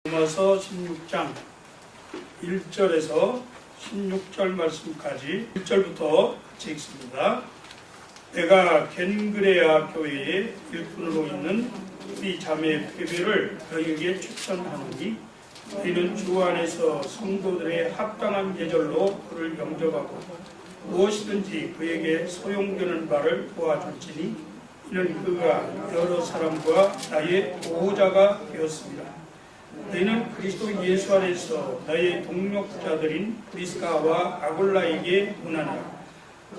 로마서 16장 1절에서 16절 말씀까지 1절부터 같이 읽습니다. 내가 겐그레아 교회의 일꾼으로 있는 우리 자매 페베를 너희에게 추천하노니 너희는 주 안에서 성도들의 합당한 예절로 그를 영접하고 무엇이든지 그에게 소용되는 바를 도와줄지니 이는 그가 여러 사람과 나의 보호자가 되었습니다. 너희는 그리스도 예수 안에서 나의 동력자들인 브리스가와 아골라에게 문하노라.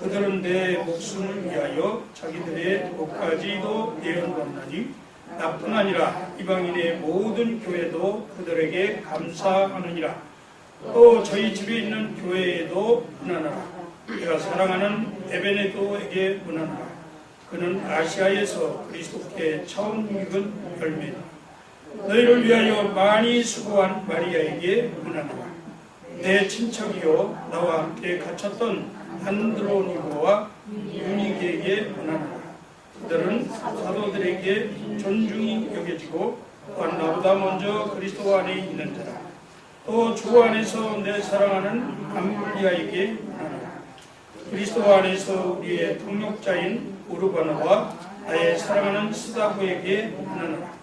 그들은 내 목숨을 위하여 자기들의 목까지도 내어놓았나니 나뿐 아니라 이방인의 모든 교회도 그들에게 감사하느니라. 또 저희 집에 있는 교회에도 문하노라. 내가 사랑하는 에베네도에게 문하노라. 그는 아시아에서 그리스도께 처음 입은 열매다. 너희를 위하여 많이 수고한 마리아에게 문하노라. 내 친척이요 나와 함께 갇혔던 안드로니고와 유니게에게 문하노라. 그들은 사도들에게 존중이 여겨지고 또한 나보다 먼저 그리스도 안에 있는 자라. 또 주 안에서 내 사랑하는 암블리아에게 문하노라. 그리스도 안에서 우리의 동력자인 우르바나와 나의 사랑하는 스다고에게 문하노라.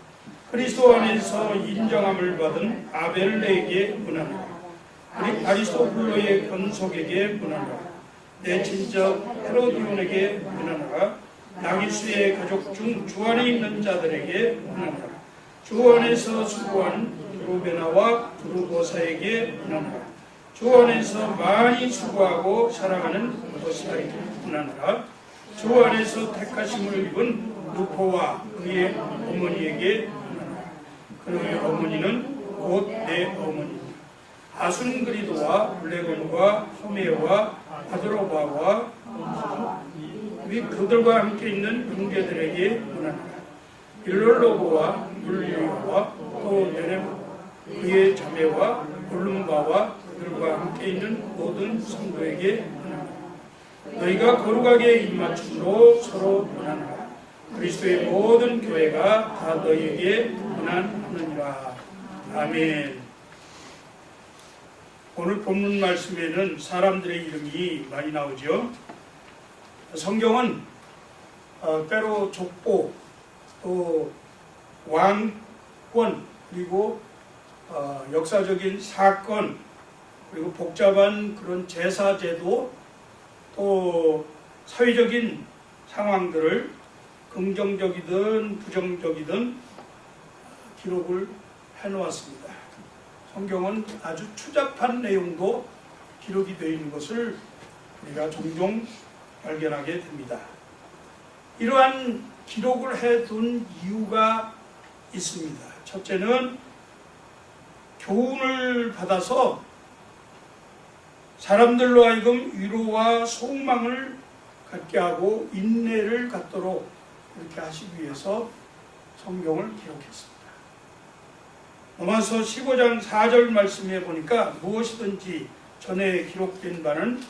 그리스도 안에서 인정함을 받은 아벨레에게 문하노라. 우리 아리스토블로의 권속에게 문하노라. 내 친척 헤로디온에게 문하노라. 나기수의 가족 중 주 안에 있는 자들에게 문하노라. 주 안에서 수고한 드루베나와 드루보사에게 문하노라. 주 안에서 많이 수고하고 사랑하는 보사에게 문하노라. 주 안에서 택하심을 입은 루포와 그의 어머니에게 문하노라. 그의 어머니는 곧 내 어머니입니다. 아순그리도와 블레곤과 호메와 아드로바와 그들과 함께 있는 형제들에게 문하노라. 일롤로고와 율리오와 또 네레모 그의 자매와 올룸바와 그들과 함께 있는 모든 성도에게 문하노라. 너희가 거룩하게 입맞춤으로 서로 문하노라. 그리스도의 모든 교회가 다 너희에게 문안하느니라. 아멘. 오늘 본문 말씀에는 사람들의 이름이 많이 나오죠. 성경은 때로 족보, 또 왕권, 그리고 역사적인 사건, 그리고 복잡한 그런 제사제도, 또 사회적인 상황들을 긍정적이든 부정적이든 기록을 해놓았습니다. 성경은 아주 추잡한 내용도 기록이 되어 있는 것을 우리가 종종 발견하게 됩니다. 이러한 기록을 해둔 이유가 있습니다. 첫째는 교훈을 받아서 사람들로 하여금 위로와 소망을 갖게 하고 인내를 갖도록 이렇게 하시기 위해서 성경을 기록했습니다. 로마서 15장 4절 말씀에 보니까 무엇이든지 전에 기록된 바는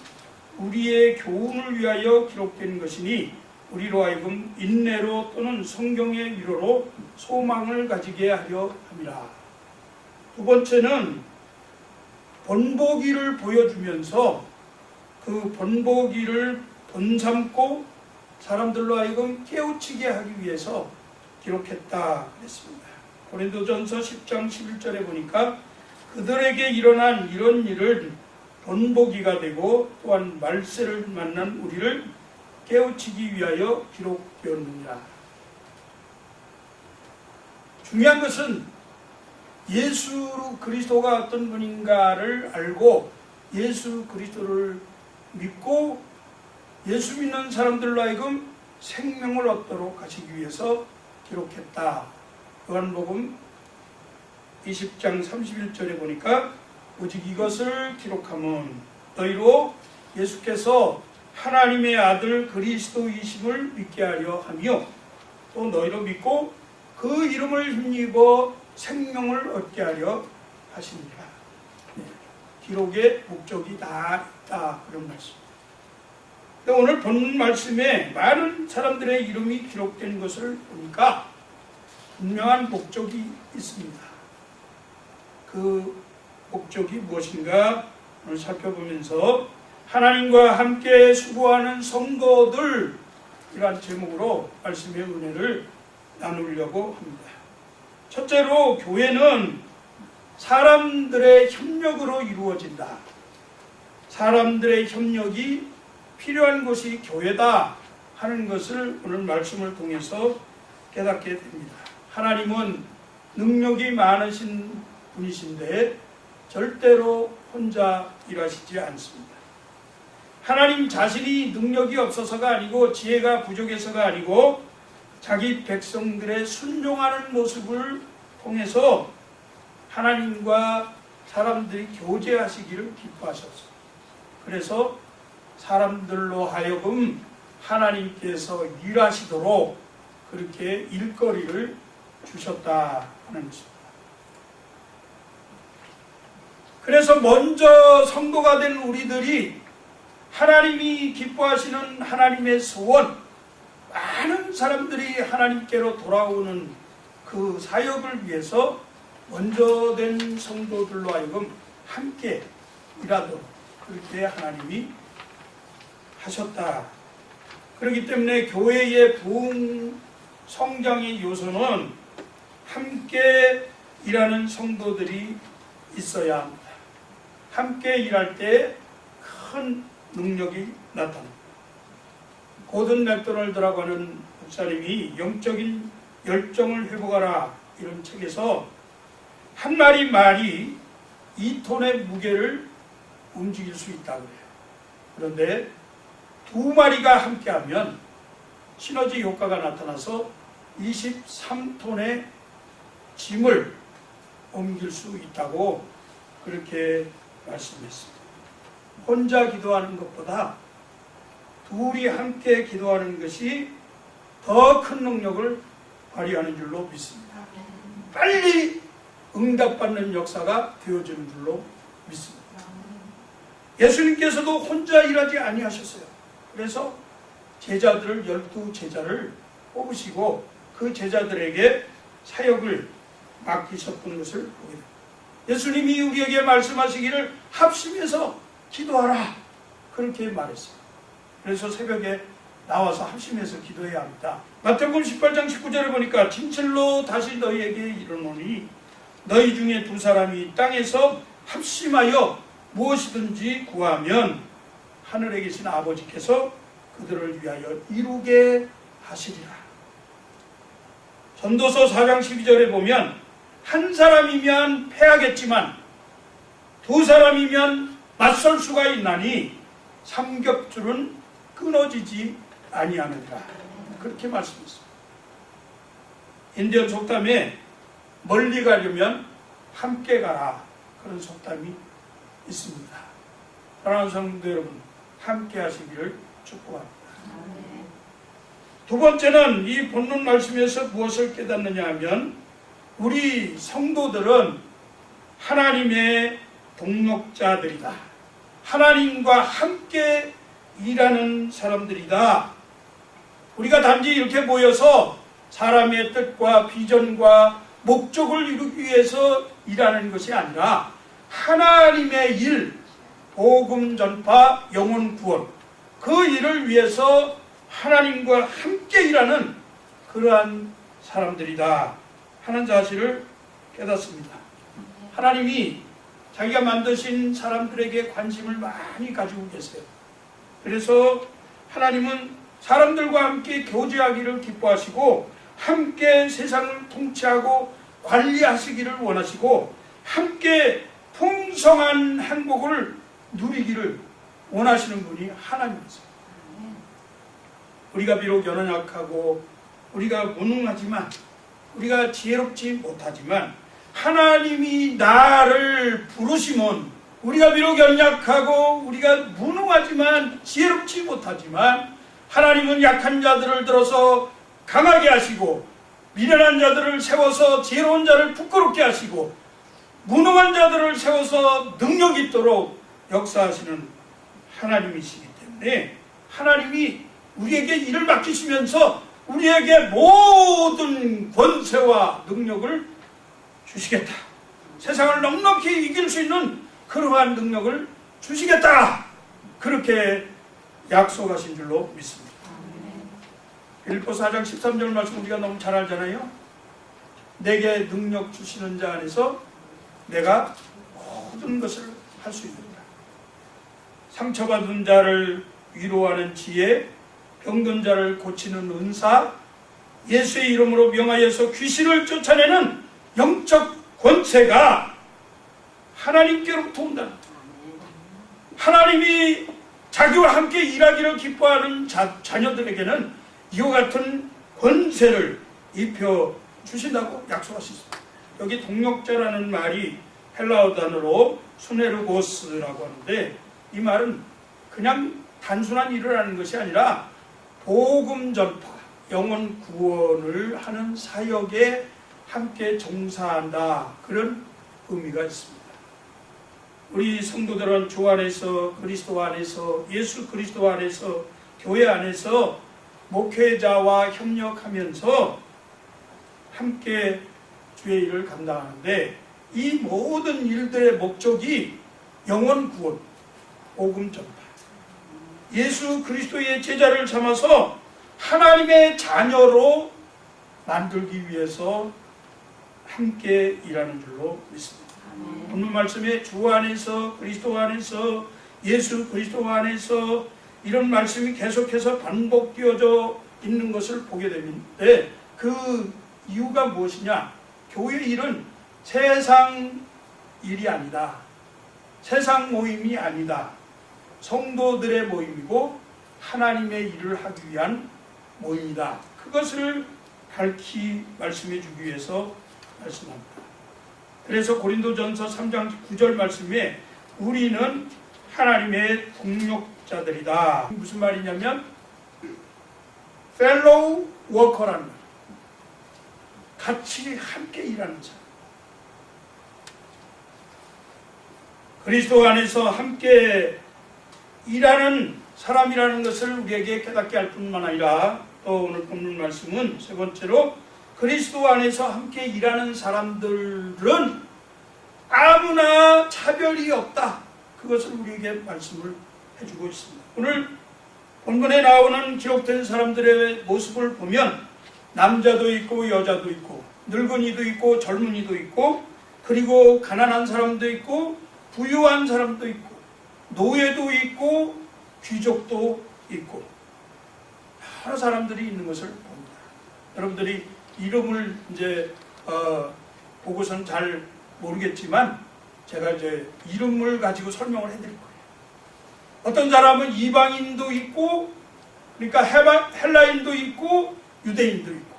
우리의 교훈을 위하여 기록된 것이니 우리로 하여금 인내로 또는 성경의 위로로 소망을 가지게 하려 함이라. 두 번째는 본보기를 보여주면서 그 본보기를 본삼고 사람들로 하여금 깨우치게 하기 위해서 기록했다 그랬습니다. 고린도전서 10장 11절에 보니까 그들에게 일어난 이런 일을 본보기가 되고 또한 말세를 만난 우리를 깨우치기 위하여 기록되었느니라. 중요한 것은 예수 그리스도가 어떤 분인가를 알고 예수 그리스도를 믿고 예수 믿는 사람들로 하여금 생명을 얻도록 하시기 위해서 기록했다. 요한복음 20장 31절에 보니까 오직 이것을 기록하면 너희로 예수께서 하나님의 아들 그리스도이심을 믿게 하려 하며 또 너희로 믿고 그 이름을 힘입어 생명을 얻게 하려 하시니라. 기록의 목적이 다 있다 그런 말씀. 오늘 본문 말씀에 많은 사람들의 이름이 기록된 것을 보니까 분명한 목적이 있습니다. 그 목적이 무엇인가 오늘 살펴보면서 하나님과 함께 수고하는 성도들 이란 제목으로 말씀의 은혜를 나누려고 합니다. 첫째로 교회는 사람들의 협력으로 이루어진다. 사람들의 협력이 필요한 곳이 교회다 하는 것을 오늘 말씀을 통해서 깨닫게 됩니다. 하나님은 능력이 많으신 분이신데 절대로 혼자 일하시지 않습니다. 하나님 자신이 능력이 없어서가 아니고 지혜가 부족해서가 아니고 자기 백성들의 순종하는 모습을 통해서 하나님과 사람들이 교제하시기를 기뻐하셨어요. 그래서 사람들로 하여금 하나님께서 일하시도록 그렇게 일거리를 주셨다 하는 것입니다. 그래서 먼저 성도가 된 우리들이 하나님이 기뻐하시는 하나님의 소원, 많은 사람들이 하나님께로 돌아오는 그 사역을 위해서 먼저 된 성도들로 하여금 함께 일하도록 그렇게 하나님이 하셨다. 그렇기 때문에 교회의 부흥 성장의 요소는 함께 일하는 성도들이 있어야 합니다. 함께 일할 때 큰 능력이 나타납니다. 고든 맥도널드라고 하는 목사님이 영적인 열정을 회복하라 이런 책에서 한 마리 말이 2톤의 무게를 움직일 수 있다고 해요. 그런데 두 마리가 함께하면 시너지 효과가 나타나서 23톤의 짐을 옮길 수 있다고 그렇게 말씀했습니다. 혼자 기도하는 것보다 둘이 함께 기도하는 것이 더 큰 능력을 발휘하는 줄로 믿습니다. 빨리 응답받는 역사가 되어지는 줄로 믿습니다. 예수님께서도 혼자 일하지 아니하셨어요. 그래서 제자들을 12제자를 뽑으시고 그 제자들에게 사역을 맡기셨던 것을 보게 됩니다. 예수님이 우리에게 말씀하시기를 합심해서 기도하라 그렇게 말했어요. 그래서 새벽에 나와서 합심해서 기도해야 합니다. 마태복음 18장 19절에 보니까 진실로 다시 너희에게 이르노니 너희 중에 두 사람이 땅에서 합심하여 무엇이든지 구하면 하늘에 계신 아버지께서 그들을 위하여 이루게 하시리라. 전도서 4장 12절에 보면 한 사람이면 패하겠지만 두 사람이면 맞설 수가 있나니 삼겹줄은 끊어지지 아니하느니라. 그렇게 말씀했습니다. 인디언 속담에 멀리 가려면 함께 가라 그런 속담이 있습니다. 사랑하는 성도 여러분, 함께 하시기를 축복합니다. 두 번째는 이 본문 말씀에서 무엇을 깨닫느냐 하면 우리 성도들은 하나님의 동역자들이다. 하나님과 함께 일하는 사람들이다. 우리가 단지 이렇게 모여서 사람의 뜻과 비전과 목적을 이루기 위해서 일하는 것이 아니라 하나님의 일, 복음 전파, 영혼 구원 그 일을 위해서 하나님과 함께 일하는 그러한 사람들이다 하는 사실을 깨닫습니다. 하나님이 자기가 만드신 사람들에게 관심을 많이 가지고 계세요. 그래서 하나님은 사람들과 함께 교제하기를 기뻐하시고 함께 세상을 통치하고 관리하시기를 원하시고 함께 풍성한 행복을 누리기를 원하시는 분이 하나님이세요. 우리가 비록 연약하고 우리가 무능하지만 우리가 지혜롭지 못하지만 하나님이 나를 부르시면 우리가 비록 연약하고 우리가 무능하지만 지혜롭지 못하지만 하나님은 약한 자들을 들어서 강하게 하시고 미련한 자들을 세워서 지혜로운 자를 부끄럽게 하시고 무능한 자들을 세워서 능력 있도록 역사하시는 하나님이시기 때문에 하나님이 우리에게 일을 맡기시면서 우리에게 모든 권세와 능력을 주시겠다. 세상을 넉넉히 이길 수 있는 그러한 능력을 주시겠다, 그렇게 약속하신 줄로 믿습니다. 빌립보서 4장 13절 말씀 우리가 너무 잘 알잖아요. 내게 능력 주시는 자 안에서 내가 모든 것을 할 수 있느니라. 상처받은 자를 위로하는 지혜, 병든 자를 고치는 은사, 예수의 이름으로 명하여서 귀신을 쫓아내는 영적 권세가 하나님께로부터 온다. 하나님이 자기와 함께 일하기를 기뻐하는 자녀들에게는 이와 같은 권세를 입혀 주신다고 약속하셨습니다. 여기 동력자라는 말이 헬라어 단어로 수네르고스라고 하는데, 이 말은 그냥 단순한 일을 하는 것이 아니라 복음 전파, 영혼 구원을 하는 사역에 함께 종사한다, 그런 의미가 있습니다. 우리 성도들은 주 안에서, 그리스도 안에서, 예수 그리스도 안에서, 교회 안에서 목회자와 협력하면서 함께 주의 일을 감당하는데, 이 모든 일들의 목적이 영혼 구원, 복음 전파, 예수 그리스도의 제자를 삼아서 하나님의 자녀로 만들기 위해서 함께 일하는 줄로 믿습니다. 오늘 말씀에 주 안에서, 그리스도 안에서, 예수 그리스도 안에서, 이런 말씀이 계속해서 반복되어져 있는 것을 보게 되는데, 그 이유가 무엇이냐? 교회 일은 세상 일이 아니다, 세상 모임이 아니다, 성도들의 모임이고 하나님의 일을 하기 위한 모임이다. 그것을 밝히 말씀해 주기 위해서 말씀합니다. 그래서 고린도전서 3장 9절 말씀에 우리는 하나님의 동력자들이다. 무슨 말이냐면 fellow worker라는 말, 같이 함께 일하는 사람. 그리스도 안에서 함께 일하는 사람이라는 것을 우리에게 깨닫게 할 뿐만 아니라, 또 오늘 본문 말씀은 세 번째로 그리스도 안에서 함께 일하는 사람들은 아무나 차별이 없다, 그것을 우리에게 말씀을 해주고 있습니다. 오늘 본문에 나오는 기록된 사람들의 모습을 보면 남자도 있고 여자도 있고 늙은이도 있고 젊은이도 있고, 그리고 가난한 사람도 있고 부유한 사람도 있고 노예도 있고 귀족도 있고 여러 사람들이 있는 것을 봅니다. 여러분들이 이름을 이제 보고선 잘 모르겠지만 제가 이제 이름을 가지고 설명을 해드릴 거예요. 어떤 사람은 이방인도 있고, 그러니까 헬라인도 있고 유대인도 있고,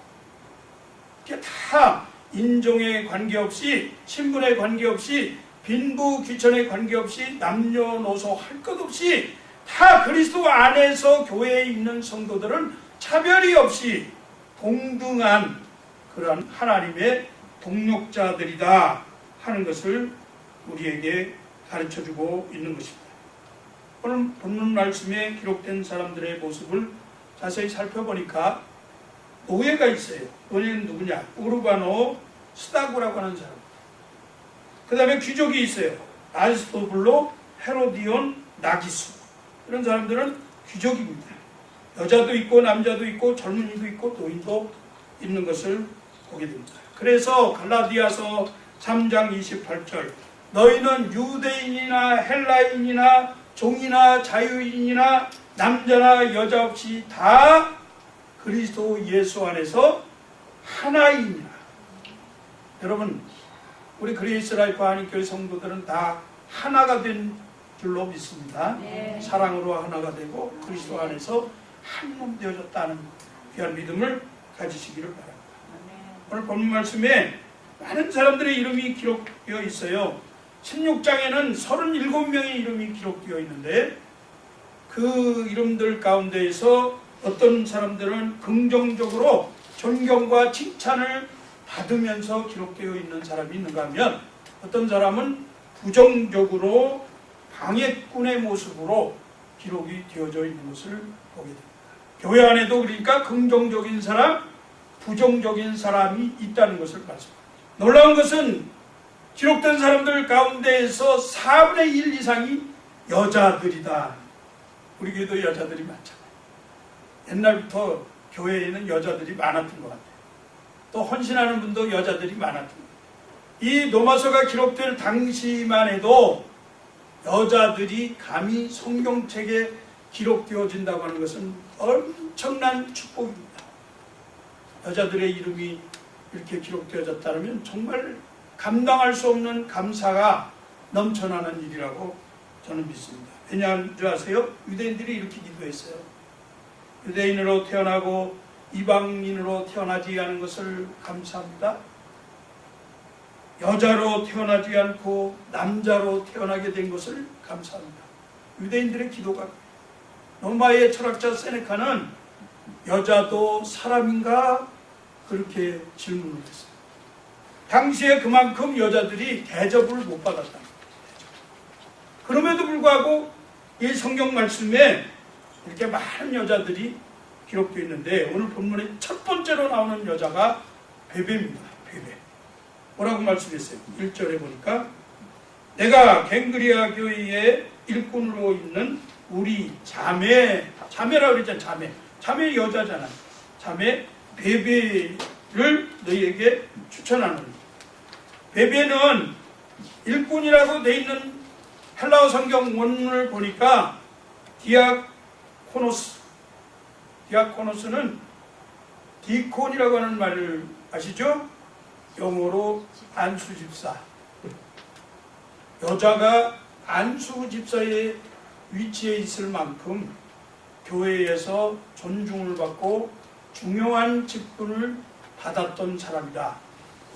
이게 다 인종에 관계없이, 신분에 관계없이, 빈부 귀천에 관계없이, 남녀노소 할 것 없이 다 그리스도 안에서 교회에 있는 성도들은 차별이 없이 동등한 그러한 하나님의 동력자들이다 하는 것을 우리에게 가르쳐주고 있는 것입니다. 오늘 본문 말씀에 기록된 사람들의 모습을 자세히 살펴보니까 노예가 있어요. 노예는 누구냐? 우르바노 스다고라고 하는 사람. 그 다음에 귀족이 있어요. 아리스토블로, 헤로디온, 나기수. 이런 사람들은 귀족입니다. 여자도 있고 남자도 있고 젊은이도 있고 노인도 있는 것을 보게 됩니다. 그래서 갈라디아서 3장 28절, 너희는 유대인이나 헬라인이나 종이나 자유인이나 남자나 여자 없이 다 그리스도 예수 안에서 하나이니라. 여러분, 우리 그레이스 라이프 한인교회 성도들은 다 하나가 된 줄로 믿습니다. 네. 사랑으로 하나가 되고 그리스도 안에서 한 몸 되어졌다는 귀한 믿음을 가지시기를 바랍니다. 오늘 본문 말씀에 많은 사람들의 이름이 기록되어 있어요. 16장에는 37명의 이름이 기록되어 있는데, 그 이름들 가운데에서 어떤 사람들은 긍정적으로 존경과 칭찬을 받으면서 기록되어 있는 사람이 있는가 하면, 어떤 사람은 부정적으로 방해꾼의 모습으로 기록이 되어져 있는 것을 보게 됩니다. 교회 안에도 그러니까 긍정적인 사람, 부정적인 사람이 있다는 것을 말씀합니다. 놀라운 것은 기록된 사람들 가운데에서 4분의 1 이상이 여자들이다. 우리 교회도 여자들이 많잖아요. 옛날부터 교회에는 여자들이 많았던 것 같아요. 또 헌신하는 분도 여자들이 많았던 것 같아요. 이 로마서가 기록될 당시만 해도 여자들이 감히 성경책에 기록되어진다고 하는 것은 엄청난 축복입니다. 여자들의 이름이 이렇게 기록되어졌다면 정말 감당할 수 없는 감사가 넘쳐나는 일이라고 저는 믿습니다. 왜냐하면 줄 아세요? 유대인들이 이렇게 기도했어요. 유대인으로 태어나고 이방인으로 태어나지 않은 것을 감사합니다. 여자로 태어나지 않고 남자로 태어나게 된 것을 감사합니다. 유대인들의 기도가. 로마의 철학자 세네카는 여자도 사람인가? 그렇게 질문을 했어요. 당시에 그만큼 여자들이 대접을 못 받았다는 거예요. 그럼에도 불구하고 이 성경 말씀에 이렇게 많은 여자들이 기록되어 있는데 오늘 본문의 첫 번째로 나오는 여자가 베베입니다. 베베. 뭐라고 말씀했어요? 1절에 보니까 내가 갱그리아 교회의 일꾼으로 있는 우리 자매라고 그랬잖아요. 자매 여자잖아요. 자매 베베를 너희에게 추천하노니. 베베는 일꾼이라고 되어 있는 헬라어 성경 원문을 보니까 디아코노스는 디콘이라고 하는 말을 아시죠? 영어로 안수집사. 여자가 안수집사의 위치에 있을 만큼 교회에서 존중을 받고 중요한 직분을 받았던 사람이다.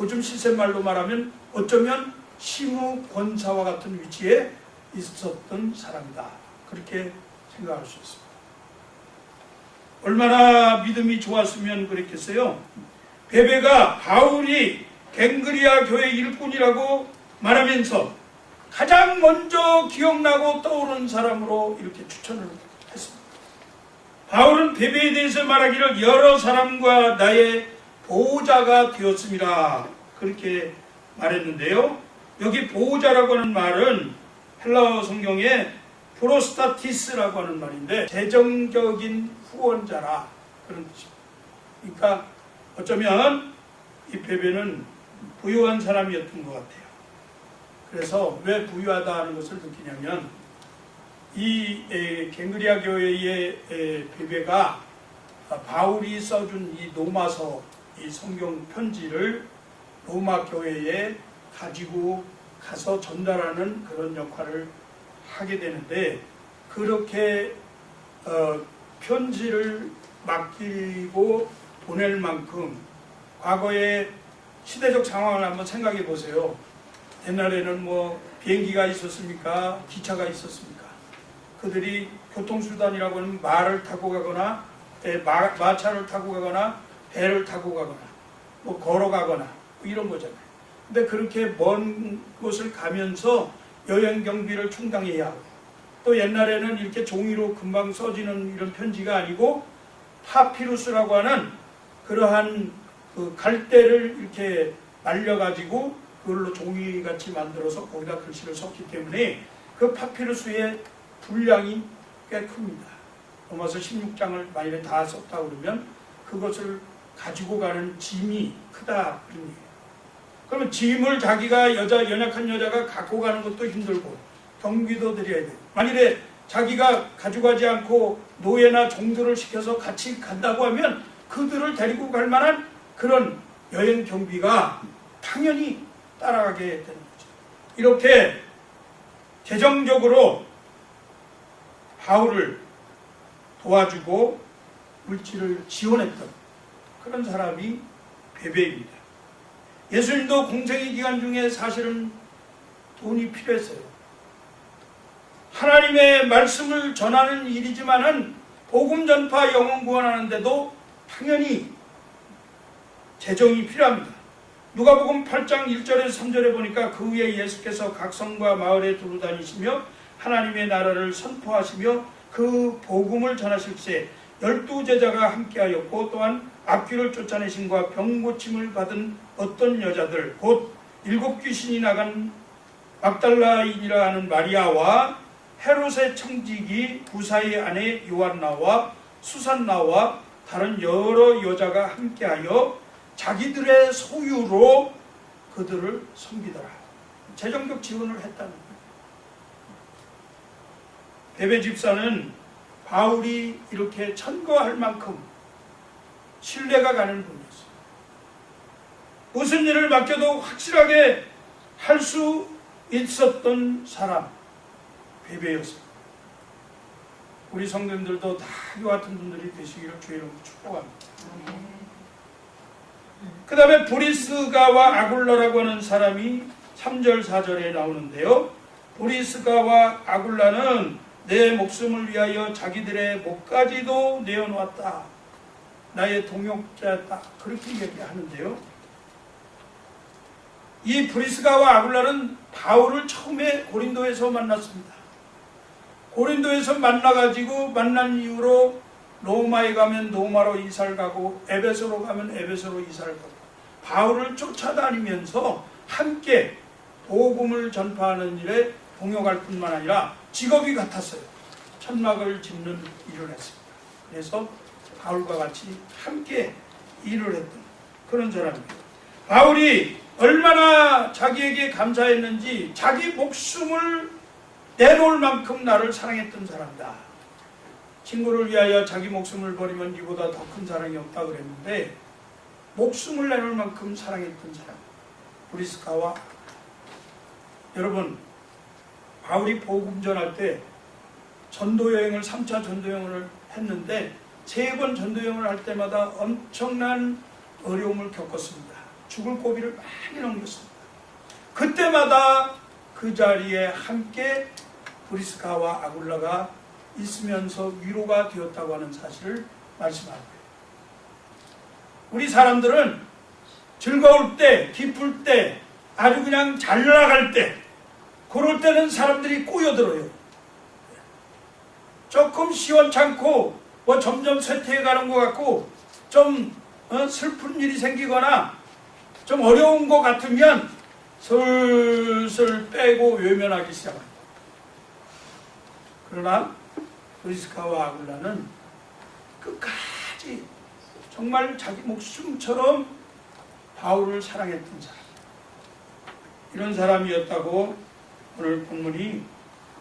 요즘 시세말로 말하면 어쩌면 시무 권사와 같은 위치에 있었던 사람이다. 그렇게 생각할 수 있습니다. 얼마나 믿음이 좋았으면 그랬겠어요? 베베가 바울이 갱그리아 교회 일꾼이라고 말하면서 가장 먼저 기억나고 떠오르는 사람으로 이렇게 추천을 했습니다. 바울은 베베에 대해서 말하기를 여러 사람과 나의 보호자가 되었습니다. 그렇게 말했는데요. 여기 보호자라고 하는 말은 헬라어 성경에 프로스타티스라고 하는 말인데 재정적인 후원자라 그런 뜻입니다. 그러니까 어쩌면 이 베베는 부유한 사람이었던 것 같아요. 그래서 왜 부유하다 하는 것을 느끼냐면 이 갱그리아 교회의 베베가 바울이 써준 이 로마서 이 성경 편지를 로마 교회에 가지고 가서 전달하는 그런 역할을 하게 되는데 그렇게 편지를 맡기고 보낼 만큼 과거의 시대적 상황을 한번 생각해 보세요. 옛날에는 뭐 비행기가 있었습니까? 기차가 있었습니까? 그들이 교통수단이라고 하면 말을 타고 가거나 마차를 타고 가거나 배를 타고 가거나 뭐 걸어가거나 뭐 이런 거잖아요. 근데 그렇게 먼 곳을 가면서 여행 경비를 충당해야 하고 또 옛날에는 이렇게 종이로 금방 써지는 이런 편지가 아니고 파피루스라고 하는 그러한 그 갈대를 이렇게 말려가지고 그걸로 종이같이 만들어서 거기다 글씨를 썼기 때문에 그 파피루스의 분량이 꽤 큽니다. 로마서 16장을 만일에 다 썼다 그러면 그것을 가지고 가는 짐이 크다 그런 얘기예요. 그러면 짐을 자기가 연약한 여자가 갖고 가는 것도 힘들고 경비도 드려야 돼요. 만일에 자기가 가져가지 않고 노예나 종들을 시켜서 같이 간다고 하면 그들을 데리고 갈 만한 그런 여행 경비가 당연히 따라가게 되는 거죠. 이렇게 재정적으로 바울을 도와주고 물질을 지원했던 그런 사람이 베베입니다. 예수님도 공생의 기간 중에 사실은 돈이 필요했어요. 하나님의 말씀을 전하는 일이지만은 복음 전파 영혼 구원하는데도 당연히 재정이 필요합니다. 누가복음 8장 1절에서 3절에 보니까 그 후에 예수께서 각 성과 마을에 두루 다니시며 하나님의 나라를 선포하시며 그 복음을 전하실세 12제자가 함께하였고 또한 악귀를 쫓아내심과 병고침을 받은 어떤 여자들 곧 7 귀신이 나간 막달라인이라 하는 마리아와 헤롯의 청지기 부사의 아내 요한나와 수산나와 다른 여러 여자가 함께하여 자기들의 소유로 그들을 섬기더라. 재정적 지원을 했다는 거예요. 베베 집사는 바울이 이렇게 천거할 만큼 신뢰가 가는 분이었어요. 무슨 일을 맡겨도 확실하게 할 수 있었던 사람, 베베였어요. 우리 성도님들도 다 이와 같은 분들이 되시기를 주의 이름으로 축복합니다. 그 다음에 브리스가와 아굴라라고 하는 사람이 3절 4절에 나오는데요. 브리스가와 아굴라는 내 목숨을 위하여 자기들의 목까지도 내어놓았다. 나의 동역자였다. 그렇게 얘기하는데요. 이 브리스가와 아굴라는 바울을 처음에 고린도에서 만났습니다. 고린도에서 만나가지고 만난 이후로 로마에 가면 로마로 이사를 가고 에베소로 가면 에베소로 이사를 가고 바울을 쫓아다니면서 함께 복음을 전파하는 일에 동역할 뿐만 아니라 직업이 같았어요. 천막을 짓는 일을 했습니다. 그래서 바울과 같이 함께 일을 했던 그런 사람입니다. 바울이 얼마나 자기에게 감사했는지 자기 목숨을 내놓을 만큼 나를 사랑했던 사람이다. 친구를 위하여 자기 목숨을 버리면 이보다 더 큰 사랑이 없다 그랬는데 목숨을 내놓을 만큼 사랑했던 사람 브리스가와 여러분 바울이 복음 전할 때 전도여행을 3차 전도여행을 했는데 3번 전도여행을 할 때마다 엄청난 어려움을 겪었습니다. 죽을 고비를 많이 넘겼습니다. 그때마다 그 자리에 함께 브리스가와 아굴라가 있으면서 위로가 되었다고 하는 사실을 말씀합니다. 우리 사람들은 즐거울 때, 기쁠 때, 아주 그냥 잘 나갈 때 그럴 때는 사람들이 꼬여들어요. 조금 시원찮고 뭐 점점 쇠퇴해가는 것 같고 좀 슬픈 일이 생기거나 좀 어려운 것 같으면 슬슬 빼고 외면하기 시작합니다. 그러나 브리스가와 아굴라는 끝까지 정말 자기 목숨처럼 바울을 사랑했던 사람, 이런 사람이었다고 오늘 본문이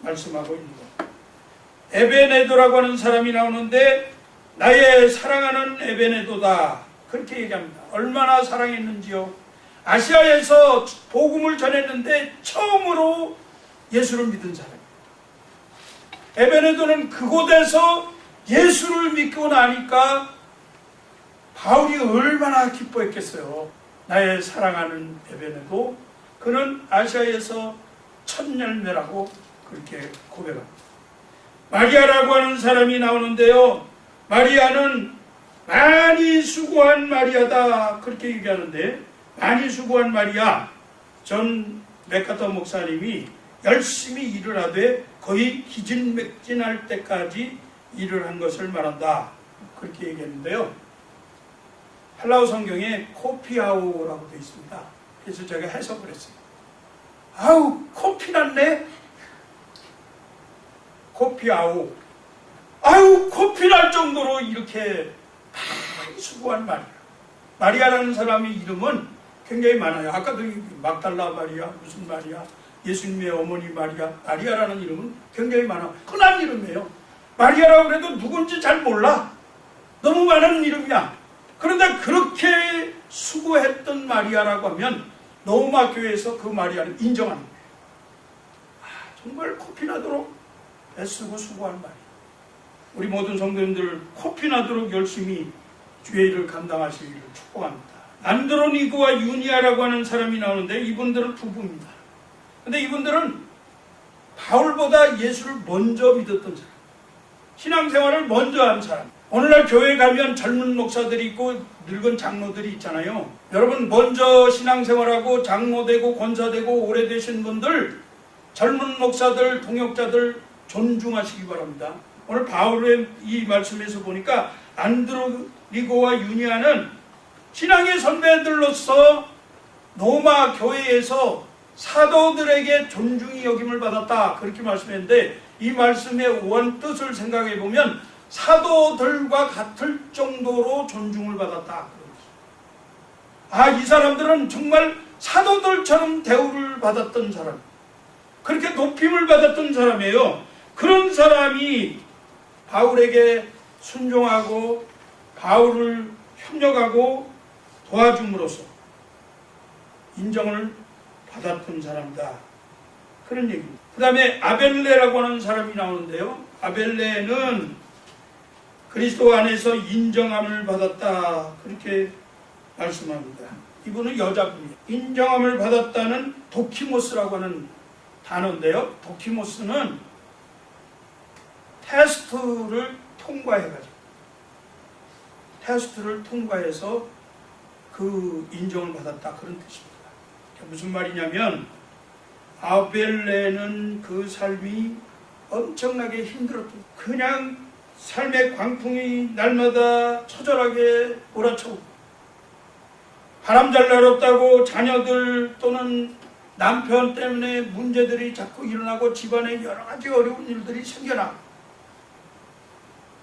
말씀하고 있는 것. 에베네도라고 하는 사람이 나오는데 나의 사랑하는 에베네도다 그렇게 얘기합니다. 얼마나 사랑했는지요. 아시아에서 복음을 전했는데 처음으로 예수를 믿은 사람입니다. 에베네도는 그곳에서 예수를 믿고 나니까 바울이 얼마나 기뻐했겠어요. 나의 사랑하는 에베네도, 그는 아시아에서 첫 열매라고 그렇게 고백합니다. 마리아라고 하는 사람이 나오는데요. 마리아는 많이 수고한 마리아다 그렇게 얘기하는데, 많이 수고한 마리아, 전 맥카터 목사님이 열심히 일을 하되 거의 기진맥진할 때까지 일을 한 것을 말한다 그렇게 얘기했는데요. 헬라어 성경에 코피아오라고 되어 있습니다. 그래서 제가 해석을 했어요. 아우 코피 났네. 코피아오. 아유 코피 날 정도로 이렇게 많이 수고한 마리아. 마리아라는 사람의 이름은 굉장히 많아요. 아까도 막달라 마리아, 무슨 마리아, 예수님의 어머니 마리아, 마리아라는 이름은 굉장히 많아. 흔한 이름이에요. 마리아라고 해도 누군지 잘 몰라. 너무 많은 이름이야. 그런데 그렇게 수고했던 마리아라고 하면 노마 교회에서 그 마리아를 인정하는 거예요. 정말 코피나도록 애쓰고 수고한 마리아. 우리 모든 성도님들 코피나도록 열심히 주의 일을 감당하시기를 축복합니다. 안드로니고와 유니아라고 하는 사람이 나오는데 이분들은 부부입니다. 근데 이분들은 바울보다 예수를 먼저 믿었던 사람, 신앙생활을 먼저 한 사람. 오늘날 교회에 가면 젊은 목사들이 있고 늙은 장로들이 있잖아요. 여러분 먼저 신앙생활하고 장로되고 권사되고 오래되신 분들, 젊은 목사들, 동역자들 존중하시기 바랍니다. 오늘 바울의 이 말씀에서 보니까 안드로니고와 유니아는 신앙의 선배들로서 로마 교회에서 사도들에게 존중이 여김을 받았다 그렇게 말씀했는데, 이 말씀의 원뜻을 생각해 보면 사도들과 같을 정도로 존중을 받았다. 이 사람들은 정말 사도들처럼 대우를 받았던 사람, 그렇게 높임을 받았던 사람이에요. 그런 사람이 바울에게 순종하고 바울을 협력하고 도와줌으로써 인정을 받았던 사람이다, 그런 얘기입니다. 그 다음에 아벨레라고 하는 사람이 나오는데요, 아벨레는 그리스도 안에서 인정함을 받았다 그렇게 말씀합니다. 이분은 여자분이에요. 인정함을 받았다는 도키모스라고 하는 단어인데요, 도키모스는 테스트를 통과해서 그 인정을 받았다 그런 뜻입니다. 무슨 말이냐면 아벨레는 그 삶이 엄청나게 힘들었고, 그냥 삶의 광풍이 날마다 처절하게 몰아쳐오고, 바람 잘 날 없다고 자녀들 또는 남편 때문에 문제들이 자꾸 일어나고 집안에 여러 가지 어려운 일들이 생겨나고,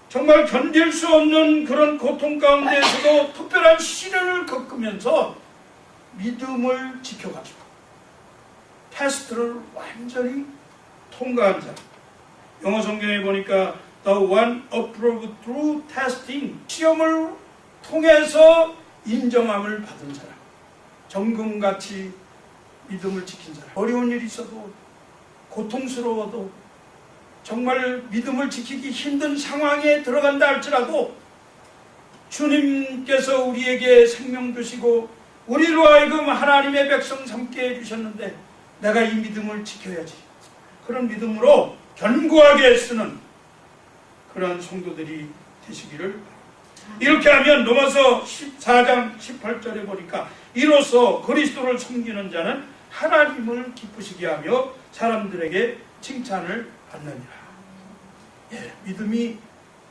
정말 견딜 수 없는 그런 고통 가운데에서도 특별한 시련을 겪으면서 믿음을 지켜가지고 테스트를 완전히 통과한 자. 영어 성경에 보니까 The one approved through testing, 시험을 통해서 인정함을 받은 사람, 정금같이 믿음을 지킨 사람. 어려운 일이 있어도, 고통스러워도, 정말 믿음을 지키기 힘든 상황에 들어간다 할지라도 주님께서 우리에게 생명 주시고 우리로 하여금 하나님의 백성 삼게 해주셨는데 내가 이 믿음을 지켜야지, 그런 믿음으로 견고하게 쓰는 그런 성도들이 되시기를. 이렇게 하면 로마서 14장 18절에 보니까 이로써 그리스도를 섬기는 자는 하나님을 기쁘시게 하며 사람들에게 칭찬을 받느니라. 믿음이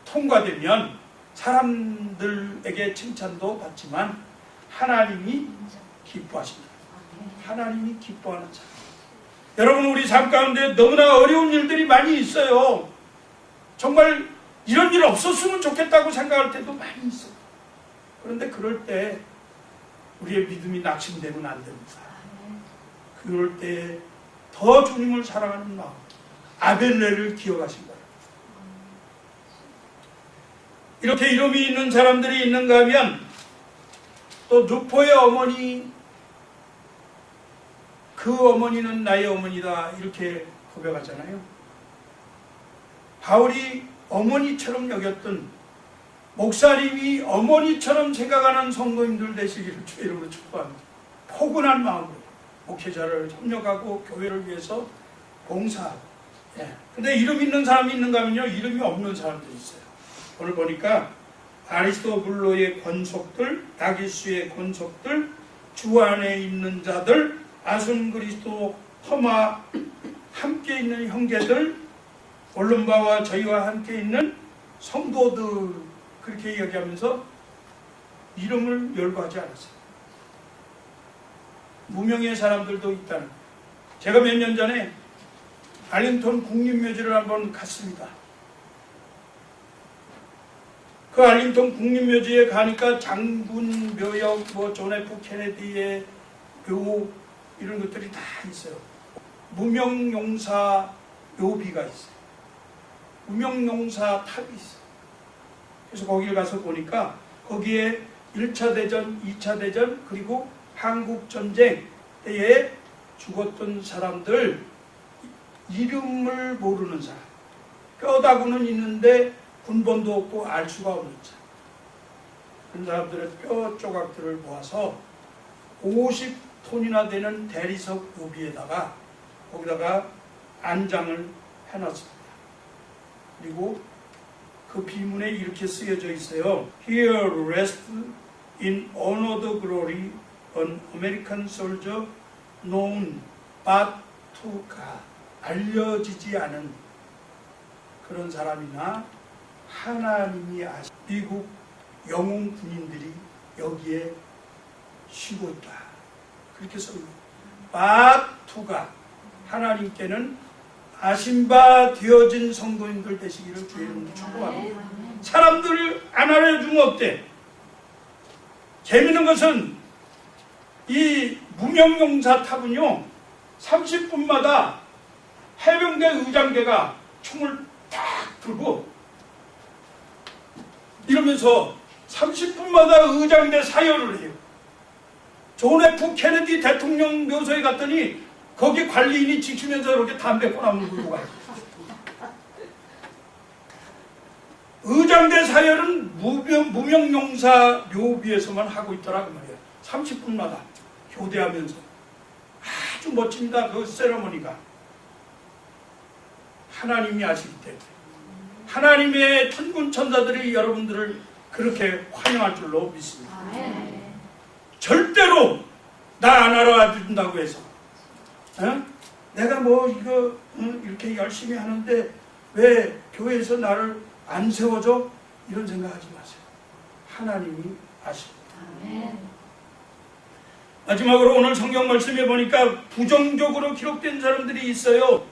통과되면 사람들에게 칭찬도 받지만 하나님이 기뻐하십니다. 하나님이 기뻐하는 자. 여러분, 우리 삶 가운데 너무나 어려운 일들이 많이 있어요. 정말 이런 일 없었으면 좋겠다고 생각할 때도 많이 있어요. 그런데 그럴 때 우리의 믿음이 낙심되면 안 됩니다. 그럴 때 더 주님을 사랑하는 마음, 아벨레를 기억하신 거예요. 이렇게 이름이 있는 사람들이 있는가 하면 또 누포의 어머니, 그 어머니는 나의 어머니다 이렇게 고백하잖아요. 바울이 어머니처럼 여겼던, 목사님이 어머니처럼 생각하는 성도님들 되시기를 주의 이름으로 축복합니다. 포근한 마음으로 목회자를 협력하고 교회를 위해서 봉사하고. 근데 이름 있는 사람이 있는가 하면요, 이름이 없는 사람들이 있어요. 오늘 보니까 아리스토블로의 권속들, 나기수의 권속들, 주 안에 있는 자들, 아순그리스도, 토마, 함께 있는 형제들, 올lum바와 저희와 함께 있는 성도들, 그렇게 이야기하면서 이름을 열거하지 않았어요. 무명의 사람들도 있다는. 제가 몇 년 전에 알링턴 국립묘지를 한번 갔습니다. 그 알링턴 국립묘지에 가니까 장군 묘역, 존 F 케네디의 묘, 이런 것들이 다 있어요. 무명용사 묘비가 있어요. 무명용사 탑이 있어요. 그래서 거기를 가서 보니까 거기에 1차 대전, 2차 대전, 그리고 한국전쟁 때에 죽었던 사람들 이름을 모르는 사람, 뼈다구는 있는데 군번도 없고 알 수가 없는 사람, 그런 사람들의 뼈 조각들을 모아서 50톤이나 되는 대리석 우비에다가 거기다가 안장을 해놨습니다. 그리고 그 비문에 이렇게 쓰여져 있어요. Here rest in honored glory an American soldier known but to God. 알려지지 않은 그런 사람이나 하나님이 아신 미국 영웅 군인들이 여기에 쉬고 있다. 그렇게 씁니다. 바투가 하나님께는 아신 바 되어진 성도님들 되시기를 주의 이름으로 축복합니다. 사람들을 안 알아주면 어때? 재밌는 것은 이 무명용사 탑은요 30분마다 해병대 의장대가 총을 탁 들고 이러면서 30분마다 의장대 사열을 해요. 존 F 케네디 대통령 묘소에 갔더니 거기 관리인이 지키면서 이렇게 담배 꼬나무 물고 가요. 의장대 사열은 무명용사 묘비에서만 하고 있더라 그 말이에요. 30분마다 교대하면서 아주 멋집니다. 그 세레머니가 하나님이 아시기 때문에 하나님의 천군 천사들이 여러분들을 그렇게 환영할 줄로 믿습니다. 절대로 나 안 알아준다고 해서 내가 뭐 이거 이렇게 열심히 하는데 왜 교회에서 나를 안 세워줘? 이런 생각하지 마세요. 하나님이 아십니다. 마지막으로 오늘 성경 말씀에 보니까 부정적으로 기록된 사람들이 있어요.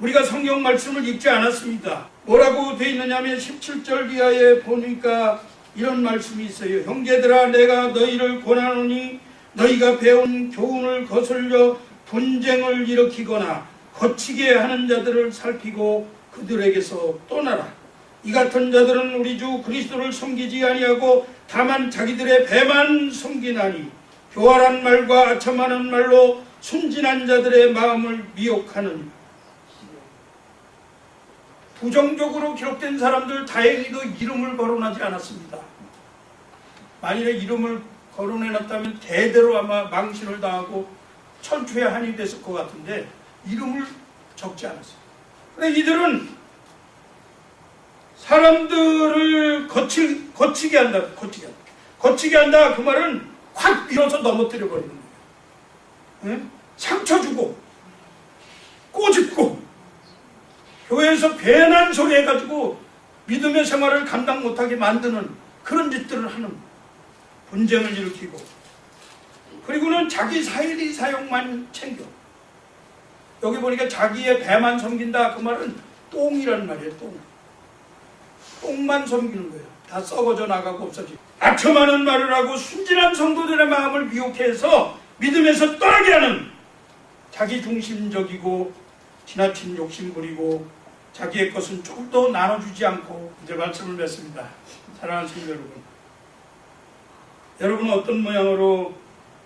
우리가 성경 말씀을 읽지 않았습니다. 뭐라고 되어 있느냐면 17절 이하에 보니까 이런 말씀이 있어요. 형제들아 내가 너희를 권하노니 너희가 배운 교훈을 거슬려 분쟁을 일으키거나 거치게 하는 자들을 살피고 그들에게서 떠나라. 이 같은 자들은 우리 주 그리스도를 섬기지 아니하고 다만 자기들의 배만 섬기나니 교활한 말과 아첨하는 말로 순진한 자들의 마음을 미혹하느니라. 부정적으로 기록된 사람들 다행히도 이름을 거론하지 않았습니다. 만일에 이름을 거론해놨다면 대대로 아마 망신을 당하고 천추의 한이 됐을 것 같은데 이름을 적지 않았어요. 그런데 이들은 사람들을 거치게 한다. 거치게 한다. 그 말은 확 밀어서 넘어뜨려 버리는 거예요. 상처 주고 꼬집고 교회에서 괜한 소리 해가지고 믿음의 생활을 감당 못하게 만드는 그런 짓들을 하는 분쟁을 일으키고 그리고는 자기 사일이 사용만 챙겨. 여기 보니까 자기의 배만 섬긴다. 그 말은 똥이란 말이에요. 똥만 섬기는 거예요. 다 썩어져 나가고 없어지고. 아첨하는 말을 하고 순진한 성도들의 마음을 미혹해서 믿음에서 떠나게 하는 자기 중심적이고 지나친 욕심부리고 자기의 것은 조금 더 나눠주지 않고 이제 말씀을 맺습니다. 사랑하는 성도 여러분, 여러분은 어떤 모양으로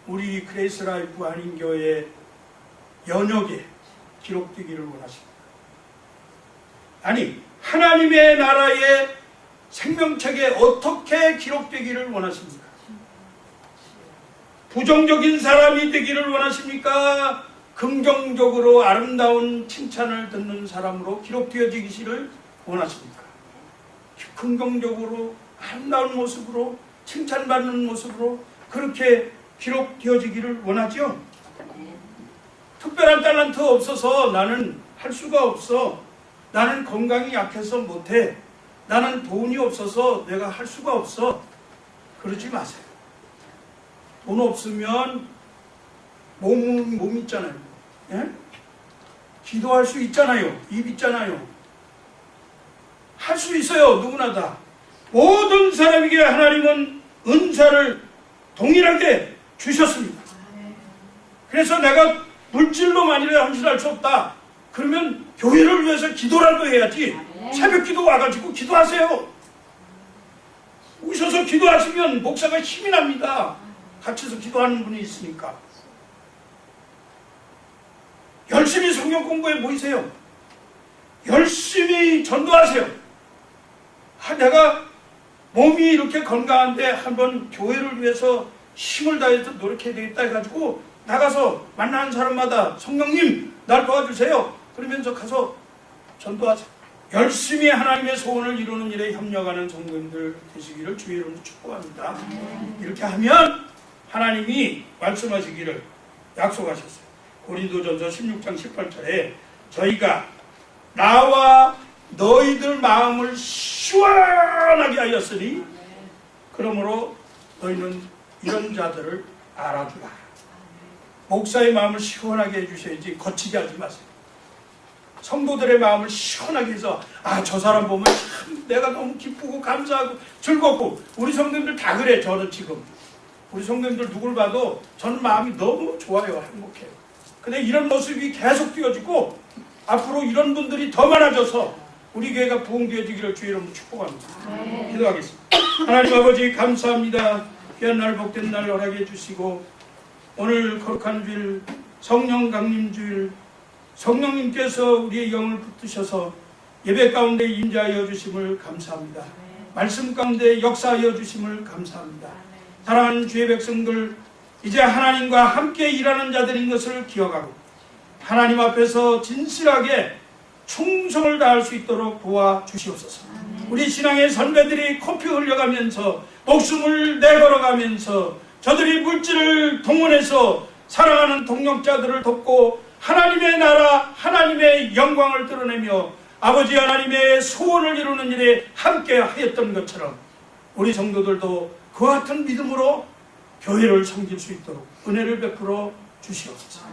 우리 그레이스 라이프 한인교회 연역에 기록되기를 원하십니까? 아니 하나님의 나라의 생명책에 어떻게 기록되기를 원하십니까? 부정적인 사람이 되기를 원하십니까? 긍정적으로 아름다운 칭찬을 듣는 사람으로 기록되어지기를 원하십니까? 긍정적으로 아름다운 모습으로 칭찬받는 모습으로 그렇게 기록되어지기를 원하죠? 특별한 달란트 없어서 나는 할 수가 없어. 나는 건강이 약해서 못해. 나는 돈이 없어서 내가 할 수가 없어. 그러지 마세요. 돈 없으면 몸 있잖아요. 예? 기도할 수 있잖아요. 입 있잖아요. 할 수 있어요. 누구나 다. 모든 사람에게 하나님은 은사를 동일하게 주셨습니다. 그래서 내가 물질로 만일에 헌신할 수 없다. 그러면 교회를 위해서 기도라도 해야지. 새벽 기도 와가지고 기도하세요. 오셔서 기도하시면 목사가 힘이 납니다. 같이서 기도하는 분이 있으니까. 열심히 성경 공부에 모이세요. 열심히 전도하세요. 내가 몸이 이렇게 건강한데 한번 교회를 위해서 힘을 다해서 노력해야 되겠다 해가지고 나가서 만나는 사람마다 성령님 날 도와주세요. 그러면서 가서 전도하세요. 열심히 하나님의 소원을 이루는 일에 협력하는 성도님들 되시기를 주의 이름으로 축복합니다. 이렇게 하면 하나님이 말씀하시기를 약속하셨어요. 고린도전서 16장 18절에 저희가 나와 너희들 마음을 시원하게 하였으니 그러므로 너희는 이런 자들을 알아주라. 목사의 마음을 시원하게 해주셔야지 거치게 하지 마세요. 성도들의 마음을 시원하게 해서 저 사람 보면 참 내가 너무 기쁘고 감사하고 즐겁고, 우리 성도님들 다 그래. 저는 지금 우리 성도님들 누굴 봐도 저는 마음이 너무 좋아요. 행복해요. 근데 이런 모습이 계속 띄어지고 앞으로 이런 분들이 더 많아져서 우리 교회가 부흥되어지기를 주의 이름으로 축복합니다. 기도하겠습니다. 하나님 아버지 감사합니다. 귀한 날 복된 날 허락해 주시고, 오늘 거룩한 주일 성령 강림 주일, 성령님께서 우리의 영을 붙드셔서 예배 가운데 임재하여 주심을 감사합니다. 말씀 가운데 역사하여 주심을 감사합니다. 사랑하는 주의 백성들, 이제 하나님과 함께 일하는 자들인 것을 기억하고 하나님 앞에서 진실하게 충성을 다할 수 있도록 도와주시옵소서. 우리 신앙의 선배들이 코피 흘려가면서 목숨을 내걸어가면서 저들이 물질을 동원해서 사랑하는 동역자들을 돕고 하나님의 나라, 하나님의 영광을 드러내며 아버지 하나님의 소원을 이루는 일에 함께 하였던 것처럼 우리 성도들도 그와 같은 믿음으로 교회를 섬길 수 있도록 은혜를 베풀어 주시옵소서.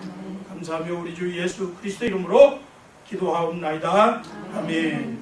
감사하며 우리 주 예수 그리스도 이름으로 기도하옵나이다. 아멘.